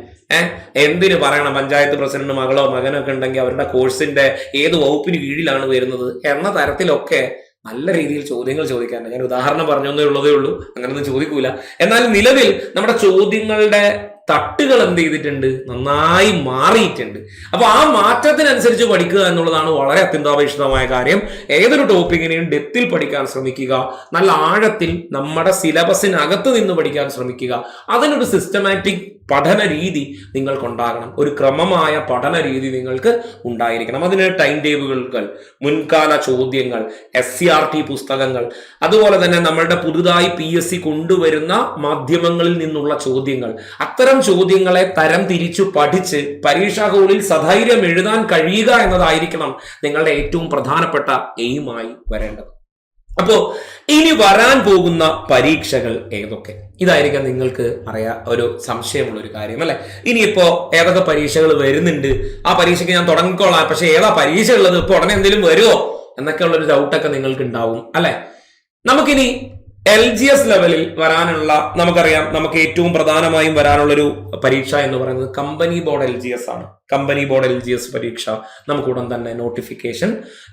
എന്തിനു പറയണം? പഞ്ചായത്ത് പ്രസിഡന്റ് മകളോ മകനൊക്കെ ഉണ്ടെങ്കിൽ അവരുടെ കോഴ്സിന്റെ ഏത് വകുപ്പിന് കീഴിലാണ് വരുന്നത് എന്ന തരത്തിലൊക്കെ നല്ല രീതിയിൽ ചോദ്യങ്ങൾ ചോദിക്കാറുണ്ട്. ഞാൻ ഉദാഹരണം പറഞ്ഞേ ഉള്ളതേ ഉള്ളൂ, അങ്ങനൊന്നും ചോദിക്കൂല. എന്നാൽ നിലവിൽ നമ്മുടെ ചോദ്യങ്ങളുടെ തട്ടുകൾ എന്ത് ചെയ്തിട്ടുണ്ട്? നന്നായി മാറിയിട്ടുണ്ട്. അപ്പൊ ആ മാറ്റത്തിനനുസരിച്ച് പഠിക്കുക എന്നുള്ളതാണ് വളരെ അത്യന്താപേക്ഷിതമായ കാര്യം. ഏതൊരു ടോപ്പിക്കിനെയും ഡെപ്തിൽ പഠിക്കാൻ ശ്രമിക്കുക, നല്ല ആഴത്തിൽ നമ്മുടെ സിലബസിനകത്ത് നിന്ന് പഠിക്കാൻ ശ്രമിക്കുക. അതിനൊരു സിസ്റ്റമാറ്റിക് പഠന രീതി നിങ്ങൾക്കുണ്ടാകണം, ഒരു ക്രമമായ പഠന രീതി നിങ്ങൾക്ക് ഉണ്ടായിരിക്കണം. അതിന് ടൈം ടേബിളുകൾ, മുൻകാല ചോദ്യങ്ങൾ, SCRT പുസ്തകങ്ങൾ, അതുപോലെ തന്നെ നമ്മളുടെ പുതുതായി PSC കൊണ്ടുവരുന്ന മാധ്യമങ്ങളിൽ നിന്നുള്ള ചോദ്യങ്ങൾ, അത്തരം ചോദ്യങ്ങളെ തരം തിരിച്ചു പഠിച്ച് പരീക്ഷാ ഹോളിൽ സധൈര്യം എഴുതാൻ കഴിയുക എന്നതായിരിക്കണം നിങ്ങളുടെ ഏറ്റവും പ്രധാനപ്പെട്ട എയിമായി വരേണ്ടത്. അപ്പോ ഇനി വരാൻ പോകുന്ന പരീക്ഷകൾ ഏതൊക്കെ? ഇതായിരിക്കാം നിങ്ങൾക്ക് ഒരു സംശയമുള്ള ഒരു കാര്യം അല്ലെ? ഇനിയിപ്പോ ഏതൊക്കെ പരീക്ഷകൾ വരുന്നുണ്ട്, ആ പരീക്ഷയ്ക്ക് ഞാൻ തുടങ്ങിക്കോളാം, പക്ഷെ ഏതാ പരീക്ഷ ഉള്ളത്, ഇപ്പൊ ഉടനെ എന്തെങ്കിലും വരുമോ എന്നൊക്കെ ഉള്ളൊരു ഡൗട്ടൊക്കെ നിങ്ങൾക്ക് ഉണ്ടാവും അല്ലെ? നമുക്കിനി LGS ലെവലിൽ വരാനുള്ള, നമുക്കറിയാം നമുക്ക് ഏറ്റവും പ്രധാനമായും വരാനുള്ളൊരു പരീക്ഷ എന്ന് പറയുന്നത് കമ്പനി ബോർഡ് LGS ആണ്. കമ്പനി ബോർഡ് LGS പരീക്ഷ നമുക്ക് ഉടൻ തന്നെ നോട്ടിഫിക്കേഷൻ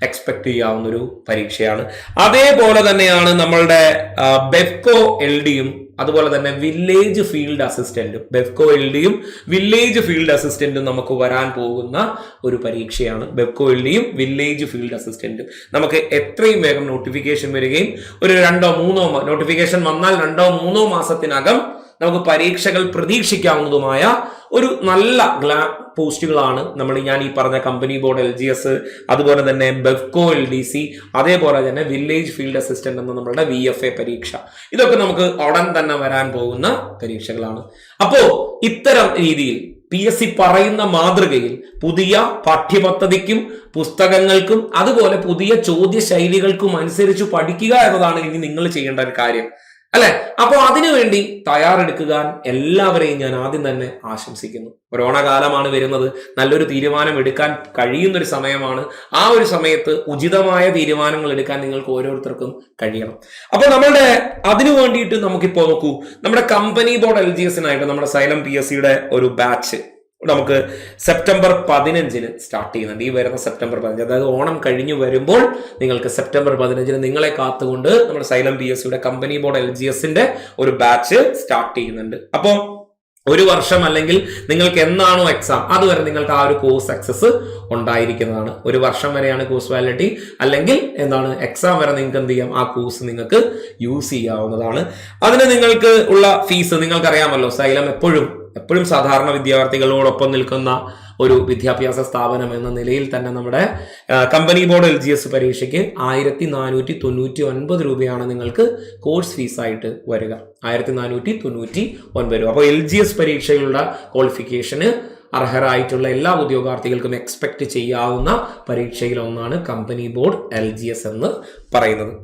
എക്സ്പെക്ട് ചെയ്യാവുന്ന ഒരു പരീക്ഷയാണ്. അതേപോലെ തന്നെയാണ് നമ്മളുടെ ബെഫ്കോ LDയും അതുപോലെ തന്നെ വില്ലേജ് ഫീൽഡ് അസിസ്റ്റന്റും, ബെഫ്കോ LDയും വില്ലേജ് ഫീൽഡ് അസിസ്റ്റന്റും നമുക്ക് വരാൻ പോകുന്ന ഒരു പരീക്ഷയാണ്. ബെഫ്കോ LDയും വില്ലേജ് ഫീൽഡ് അസിസ്റ്റന്റും നമുക്ക് എത്രയും വേഗം നോട്ടിഫിക്കേഷൻ വരികയും ഒരു 2-3 നോട്ടിഫിക്കേഷൻ വന്നാൽ 2-3 മാസത്തിനകം നമുക്ക് പരീക്ഷകൾ പ്രതീക്ഷിക്കാവുന്നതുമായ ഒരു നല്ല പോസ്റ്റുകളാണ് ഞാൻ ഈ പറഞ്ഞ കമ്പനി ബോർഡ് LGS, അതുപോലെ തന്നെ ബെവ്കോ LDC, അതേപോലെ തന്നെ വില്ലേജ് ഫീൽഡ് അസിസ്റ്റന്റ് എന്ന നമ്മളുടെ VFA പരീക്ഷ. ഇതൊക്കെ നമുക്ക് ഉടൻ തന്നെ വരാൻ പോകുന്ന പരീക്ഷകളാണ്. അപ്പോ ഇത്തരം രീതിയിൽ PSC പറയുന്ന മാതൃകയിൽ പുതിയ പാഠ്യപദ്ധതിക്കും പുസ്തകങ്ങൾക്കും അതുപോലെ പുതിയ ചോദ്യ ശൈലികൾക്കും അനുസരിച്ച് പഠിക്കുക എന്നതാണ് ഇനി നിങ്ങൾ ചെയ്യേണ്ട ഒരു കാര്യം, അല്ലെ? അപ്പൊ അതിനുവേണ്ടി തയ്യാറെടുക്കാൻ എല്ലാവരെയും ഞാൻ ആദ്യം തന്നെ ആശംസിക്കുന്നു. കൊറോണകാലമാണ് വരുന്നത്. നല്ലൊരു തീരുമാനം എടുക്കാൻ കഴിയുന്നൊരു സമയമാണ്. ആ ഒരു സമയത്ത് ഉചിതമായ തീരുമാനങ്ങൾ എടുക്കാൻ നിങ്ങൾക്ക് ഓരോരുത്തർക്കും കഴിയണം. അപ്പൊ അതിനു വേണ്ടിയിട്ട് നമുക്കിപ്പോ നോക്കൂ, നമ്മുടെ കമ്പനി ബോർഡ് LGSനായിട്ട് നമ്മുടെ സൈലം PSCയുടെ ഒരു ബാച്ച് നമുക്ക് സെപ്റ്റംബർ 15 സ്റ്റാർട്ട് ചെയ്യുന്നുണ്ട്. ഈ വരുന്ന സെപ്റ്റംബർ 15, അതായത് ഓണം കഴിഞ്ഞു വരുമ്പോൾ നിങ്ങൾക്ക് സെപ്റ്റംബർ 15 നിങ്ങളെ കാത്തുകൊണ്ട് നമ്മുടെ സൈലം PSCയുടെ കമ്പനി ബോർഡ് LGSന്റെ ഒരു ബാച്ച് സ്റ്റാർട്ട് ചെയ്യുന്നുണ്ട്. അപ്പോൾ ഒരു വർഷം അല്ലെങ്കിൽ നിങ്ങൾക്ക് എന്നാണോ എക്സാം അതുവരെ നിങ്ങൾക്ക് ആ ഒരു കോഴ്സ് ആക്സസ് ഉണ്ടായിരിക്കുന്നതാണ്. ഒരു വർഷം വരെയാണ് കോഴ്സ് വാലിഡിറ്റി, അല്ലെങ്കിൽ എക്സാം വരെ നിങ്ങൾക്ക് എന്ത് ചെയ്യാം, ആ കോഴ്സ് നിങ്ങൾക്ക് യൂസ് ചെയ്യാവുന്നതാണ്. അതിന് നിങ്ങൾക്ക് ഉള്ള ഫീസ് നിങ്ങൾക്കറിയാമല്ലോ. സൈലം എപ്പോഴും സാധാരണ വിദ്യാർത്ഥികളോടൊപ്പം നിൽക്കുന്ന ഒരു വിദ്യാഭ്യാസ സ്ഥാപനം എന്ന നിലയിൽ തന്നെ നമ്മുടെ കമ്പനി ബോർഡ് LGS പരീക്ഷയ്ക്ക് 1499 രൂപയാണ് നിങ്ങൾക്ക് കോഴ്സ് ഫീസായിട്ട് വരിക. 1499 രൂപ. അപ്പോൾ LGS പരീക്ഷകളുടെ ക്വാളിഫിക്കേഷന് അർഹരായിട്ടുള്ള എല്ലാ ഉദ്യോഗാർത്ഥികൾക്കും എക്സ്പെക്ട് ചെയ്യാവുന്ന പരീക്ഷയിൽ ഒന്നാണ് കമ്പനി ബോർഡ് LGS എന്ന് പറയുന്നത്.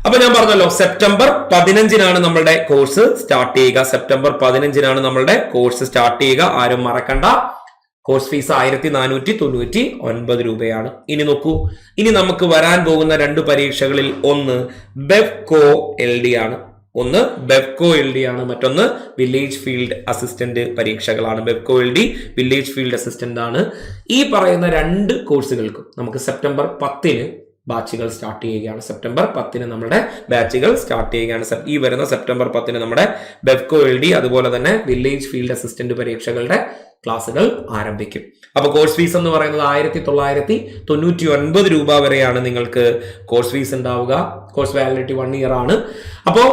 അപ്പൊ ഞാൻ പറഞ്ഞല്ലോ, സെപ്റ്റംബർ 15 നമ്മളുടെ കോഴ്സ് സ്റ്റാർട്ട് ചെയ്യുക. സെപ്റ്റംബർ 15 നമ്മളുടെ കോഴ്സ് സ്റ്റാർട്ട് ചെയ്യുക. ആരും മറക്കണ്ട. കോഴ്സ് ഫീസ് 1499 രൂപയാണ്. ഇനി നോക്കൂ, ഇനി നമുക്ക് വരാൻ പോകുന്ന 2 പരീക്ഷകളിൽ ഒന്ന് ബെവ്കോ LD ആണ്. മറ്റൊന്ന് വില്ലേജ് ഫീൽഡ് അസിസ്റ്റന്റ് പരീക്ഷകളാണ്. Bevco LD, village field assistant ആണ്. ഈ പറയുന്ന 2 കോഴ്സുകൾക്കും നമുക്ക് സെപ്റ്റംബർ 10 ബാച്ചുകൾ സ്റ്റാർട്ട് ചെയ്യുകയാണ്. സെപ്റ്റംബർ 10 നമ്മുടെ ബാച്ചുകൾ സ്റ്റാർട്ട് ചെയ്യുകയാണ്. ഈ വരുന്ന സെപ്റ്റംബർ 10 നമ്മുടെ ബെവ്കോ LD അതുപോലെ തന്നെ വില്ലേജ് ഫീൽഡ് അസിസ്റ്റന്റ് പരീക്ഷകളുടെ ക്ലാസ്സുകൾ ആരംഭിക്കും. അപ്പൊ കോഴ്സ് ഫീസ് എന്ന് പറയുന്നത് 1999 രൂപ വരെയാണ് നിങ്ങൾക്ക് കോഴ്സ് ഫീസ് ഉണ്ടാവുക. കോഴ്സ് വാലിഡിറ്റി 1 ഇയർ ആണ്. അപ്പോ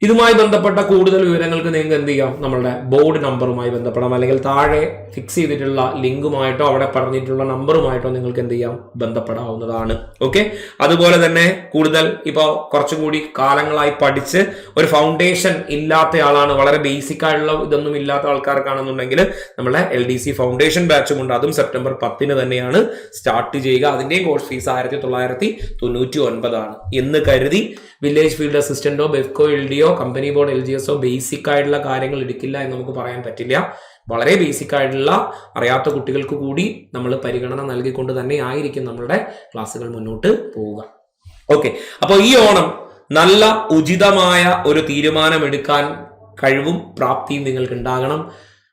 ഇതുമായി ബന്ധപ്പെട്ട കൂടുതൽ വിവരങ്ങൾക്ക് നിങ്ങൾക്ക് എന്ത് ചെയ്യാം, നമ്മളുടെ ബോർഡ് നമ്പറുമായി ബന്ധപ്പെടാം, അല്ലെങ്കിൽ താഴെ ഫിക്സ് ചെയ്തിട്ടുള്ള ലിങ്കുമായിട്ടോ അവിടെ പറഞ്ഞിട്ടുള്ള നമ്പറുമായിട്ടോ നിങ്ങൾക്ക് എന്ത് ചെയ്യാം, ബന്ധപ്പെടാവുന്നതാണ്. ഓക്കെ. അതുപോലെ തന്നെ കൂടുതൽ ഇപ്പോൾ കുറച്ചും കൂടി കാലങ്ങളായി പഠിച്ച് ഒരു ഫൗണ്ടേഷൻ ഇല്ലാത്ത ആളാണ്, വളരെ ബേസിക് ആയിട്ടുള്ള ഇതൊന്നും ഇല്ലാത്ത ആൾക്കാർക്കാണെന്നുണ്ടെങ്കിൽ നമ്മളെ LDC ഫൗണ്ടേഷൻ ബാച്ചും ഉണ്ട്. അതും സെപ്റ്റംബർ 10 തന്നെയാണ് സ്റ്റാർട്ട് ചെയ്യുക. അതിന്റെയും കോഴ്സ് ഫീസ് 1999 ആണ്. എന്ന് കരുതി വില്ലേജ് ഫീൽഡ് അസിസ്റ്റന്റോ ബെവ്കോ LDയോ കമ്പനി ബോർഡ് LGSോ ബേസിക് ആയിട്ടുള്ള കാര്യങ്ങൾ എടുക്കില്ല എന്ന് നമുക്ക് പറയാൻ പറ്റില്ല. വളരെ ബേസിക് ആയിട്ടുള്ള അറിയാത്ത കുട്ടികൾക്ക് കൂടി നമ്മൾ പരിഗണന നൽകിക്കൊണ്ട് തന്നെ ആയിരിക്കും നമ്മളുടെ ക്ലാസ്സുകൾ മുന്നോട്ട് പോവുക. ഓക്കെ. അപ്പോൾ ഈ ഓണം നല്ല ഉചിതമായ ഒരു തീരുമാനമെടുക്കാൻ കഴിവും പ്രാപ്തിയും നിങ്ങൾക്ക് ഉണ്ടാകണം.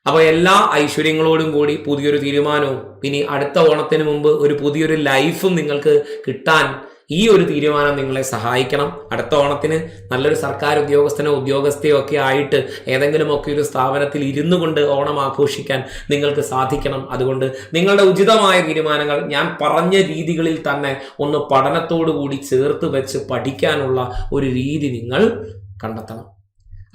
അപ്പോൾ എല്ലാ ഐശ്വര്യങ്ങളോടും കൂടി പുതിയൊരു തീരുമാനവും ഇനി അടുത്ത ഓണത്തിന് മുമ്പ് ഒരു പുതിയൊരു ലൈഫും നിങ്ങൾക്ക് കിട്ടാൻ ഈ ഒരു തീരുമാനം നിങ്ങളെ സഹായിക്കണം. അടുത്ത ഓണത്തിന് നല്ലൊരു സർക്കാർ ഉദ്യോഗസ്ഥനോ ഉദ്യോഗസ്ഥയോ ഒക്കെ ആയിട്ട് ഏതെങ്കിലുമൊക്കെ ഒരു സ്ഥാപനത്തിൽ ഇരുന്നു കൊണ്ട് ഓണം ആഘോഷിക്കാൻ നിങ്ങൾക്ക് സാധിക്കണം. അതുകൊണ്ട് നിങ്ങളുടെ ഉചിതമായ തീരുമാനങ്ങൾ ഞാൻ പറഞ്ഞ രീതികളിൽ തന്നെ ഒന്ന് പഠനത്തോടു കൂടി ചേർത്ത് വെച്ച് പഠിക്കാനുള്ള ഒരു രീതി നിങ്ങൾ കണ്ടെത്തണം.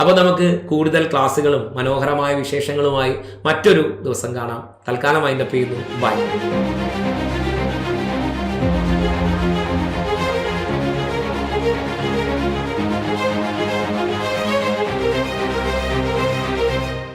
അപ്പോൾ നമുക്ക് കൂടുതൽ ക്ലാസ്സുകളും മനോഹരമായ വിശേഷങ്ങളുമായി മറ്റൊരു ദിവസം കാണാം. തൽക്കാലം അതിൻ്റെ പേര് ബൈ.